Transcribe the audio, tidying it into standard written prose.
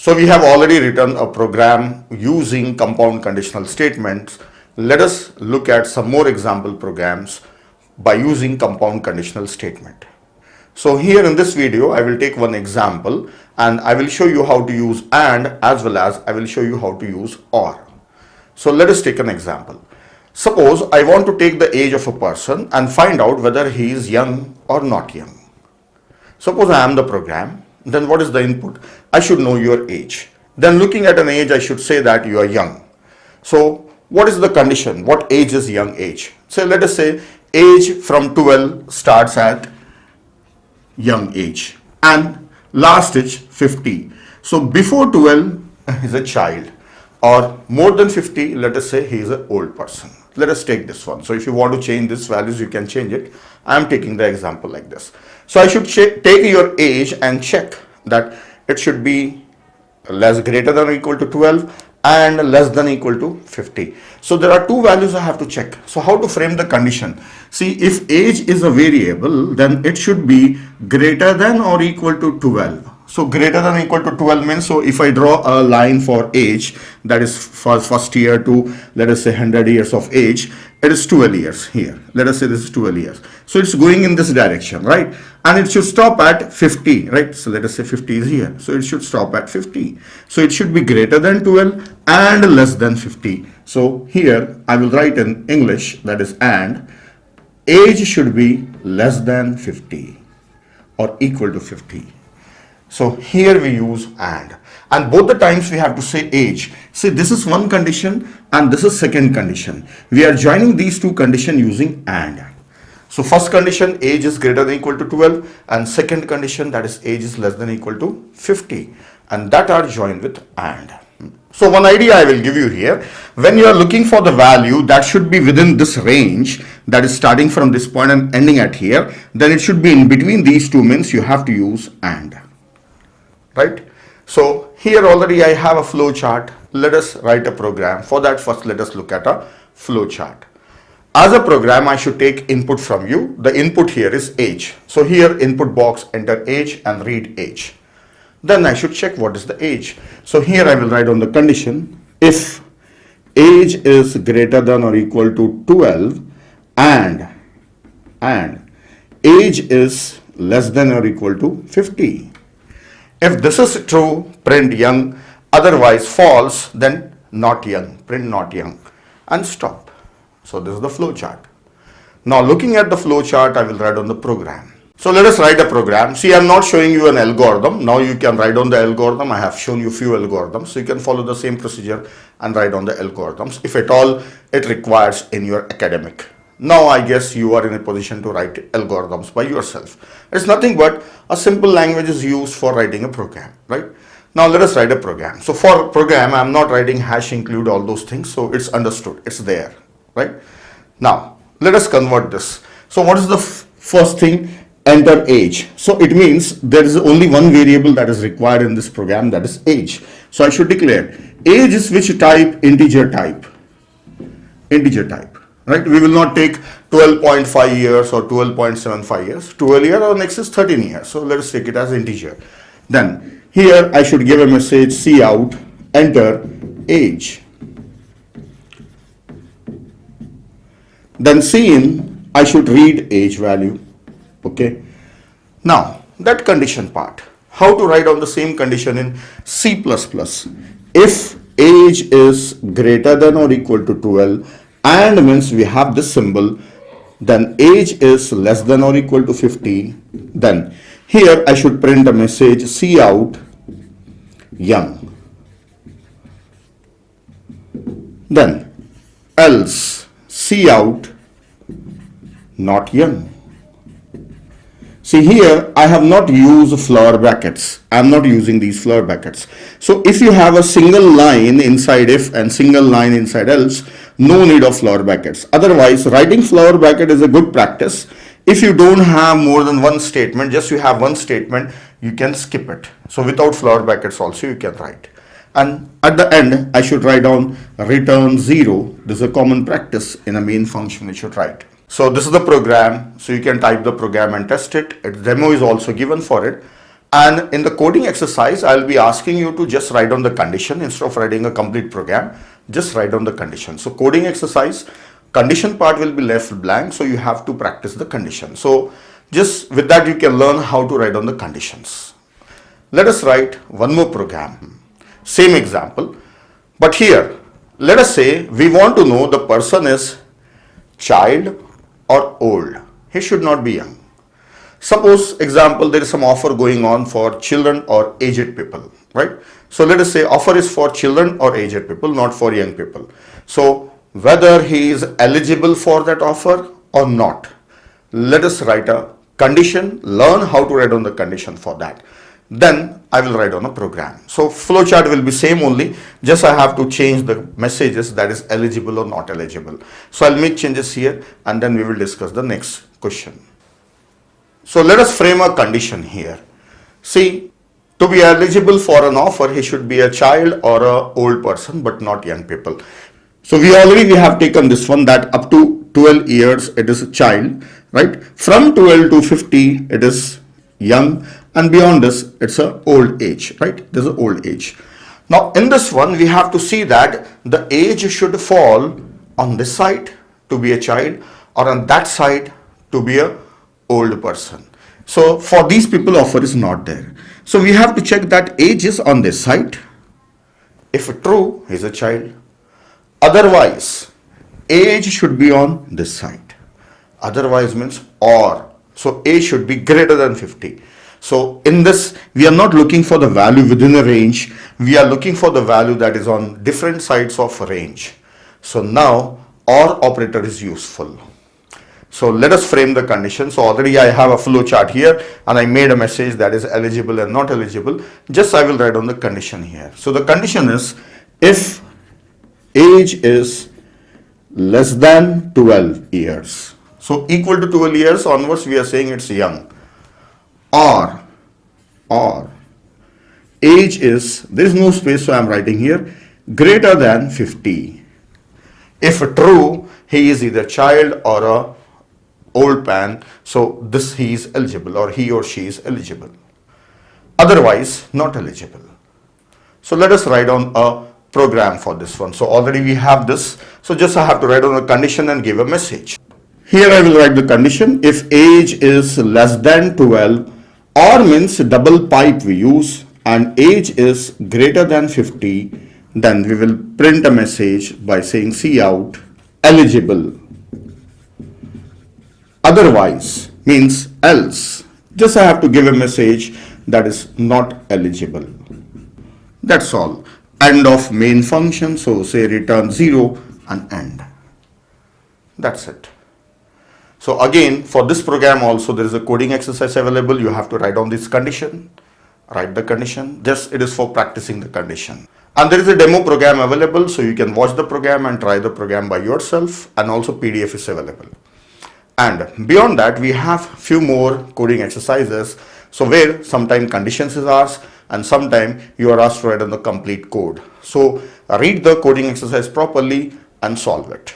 So we have already written a program using compound conditional statements. Let us look at some more example programs by using compound conditional statement. So here in this video, I will take one example and I will show you how to use and as well as I will show you how to use or. So let us take an example. Suppose I want to take the age of a person and find out whether he is young or not young. Suppose I am the program, then what is the input? I should know your age. Then looking at an age, I should say that you are young. So what is the condition? What age is young age? So let us say age from 12 starts at young age and last is 50. So before 12 is a child, or more than 50, let us say he is an old person. Let us take this one. So if you want to change these values, you can change it. I am taking the example like this. So I should take your age and check that it should be greater than or equal to 12 and less than or equal to 50. So there are two values I have to check. So how to frame the condition? See, if age is a variable, then it should be greater than or equal to 12. So greater than or equal to 12 means, so if I draw a line for age, that is for first year to, let us say 100 years of age, it is 12 years here. Let us say this is 12 years. So it's going in this direction, right? And it should stop at 50, right? So let us say 50 is here. So it should stop at 50. So it should be greater than 12 and less than 50. So here I will write in English, that is and age should be less than 50 or equal to 50. So here we use and both the times we have to say age. See, this is one condition and this is second condition. We are joining these two conditions using and. So first condition, age is greater than or equal to 12, and second condition, that is age is less than or equal to 50, and that are joined with and. So one idea I will give you here, when you are looking for the value that should be within this range, that is starting from this point and ending at here, then it should be in between these two, means you have to use and. Right? So here already I have a flow chart. Let us write a program. For that, first let us look at a flow chart. As a program, I should take input from you. The input here is age. So here input box, enter age and read age. Then I should check what is the age. So here I will write on the condition, if age is greater than or equal to 12 and age is less than or equal to 50. If this is true, print young, otherwise false, then not young, print not young and stop. So this is the flow chart. Now looking at the flow chart, I will write on the program. So let us write a program. See, I am not showing you an algorithm. Now you can write on the algorithm. I have shown you few algorithms. So you can follow the same procedure and write on the algorithms if at all it requires in your academic. Now I guess you are in a position to write algorithms by yourself. It's nothing but a simple language is used for writing a program, right? Now let us write a program. So for program, I'm not writing hash include all those things. So it's understood. It's there, right? Now let us convert this. So what is the first thing? Enter age. So it means there is only one variable that is required in this program, that is age. So I should declare age is which type? Integer type. Integer type. Right? We will not take 12.5 years or 12.75 years. 12 years or next is 13 years. So let us take it as integer. Then here I should give a message cout, enter age. Then cin, I should read age value. Okay. Now that condition part, how to write on the same condition in C++. If age is greater than or equal to 12 and means we have this symbol, then age is less than or equal to 50, then here I should print a message cout young. Then else cout not young. See here, I have not used flower brackets. I am not using these flower brackets. So if you have a single line inside if and single line inside else, no need of flower brackets. Otherwise, writing flower bracket is a good practice. If you don't have more than one statement, just you have one statement, you can skip it. So without flower brackets also you can write. And at the end, I should write down return 0. This is a common practice in a main function you should write. So this is the program. So you can type the program and test it. Its demo is also given for it. And in the coding exercise, I'll be asking you to just write down the condition instead of writing a complete program. Just write down the condition. So coding exercise, condition part will be left blank. So you have to practice the condition. So just with that, you can learn how to write down the conditions. Let us write one more program. Same example. But here, let us say we want to know the person is child or old. He should not be young. Suppose, example, there is some offer going on for children or aged people, right? So let us say offer is for children or aged people, not for young people. So whether he is eligible for that offer or not, let us write a condition, learn how to write on the condition for that. Then I will write on a program. So flowchart will be same only, just I have to change the messages, that is eligible or not eligible. So I'll make changes here and then we will discuss the next question. So let us frame a condition here. See, to be eligible for an offer, he should be a child or a old person, but not young people. So we have taken this one, that up to 12 years it is a child, right? From 12 to 50 it is young, and beyond this it's a old age, right? There's an old age. Now in this one we have to see that the age should fall on this side to be a child or on that side to be a old person. So for these people offer is not there. So we have to check that age is on this side. If true, he is a child. Otherwise, age should be on this side. Otherwise means or. So age should be greater than 50. So in this, we are not looking for the value within a range. We are looking for the value that is on different sides of a range. So now or operator is useful. So let us frame the condition. So already I have a flow chart here and I made a message that is eligible and not eligible. Just I will write on the condition here. So the condition is if age is less than 12 years. So equal to 12 years onwards we are saying it's young. Or age is, there is no space so I am writing here, greater than 50. If true, he is either child or a old man, so this he is eligible or he or she is eligible. Otherwise not eligible. So let us write on a program for this one. So already we have this, so just I have to write on a condition and give a message. Here I will write the condition if age is less than 12 or means double pipe we use and age is greater than 50, then we will print a message by saying cout eligible. Otherwise means else. Just I have to give a message that is not eligible. That's all. End of main function. So say return 0 and end. That's it. So again, for this program also there is a coding exercise available. You have to write down this condition. Write the condition. Just it is for practicing the condition. And there is a demo program available. So you can watch the program and try the program by yourself. And also PDF is available. And beyond that, we have few more coding exercises. So where sometime conditions is asked and sometime you are asked to write on the complete code. So read the coding exercise properly and solve it.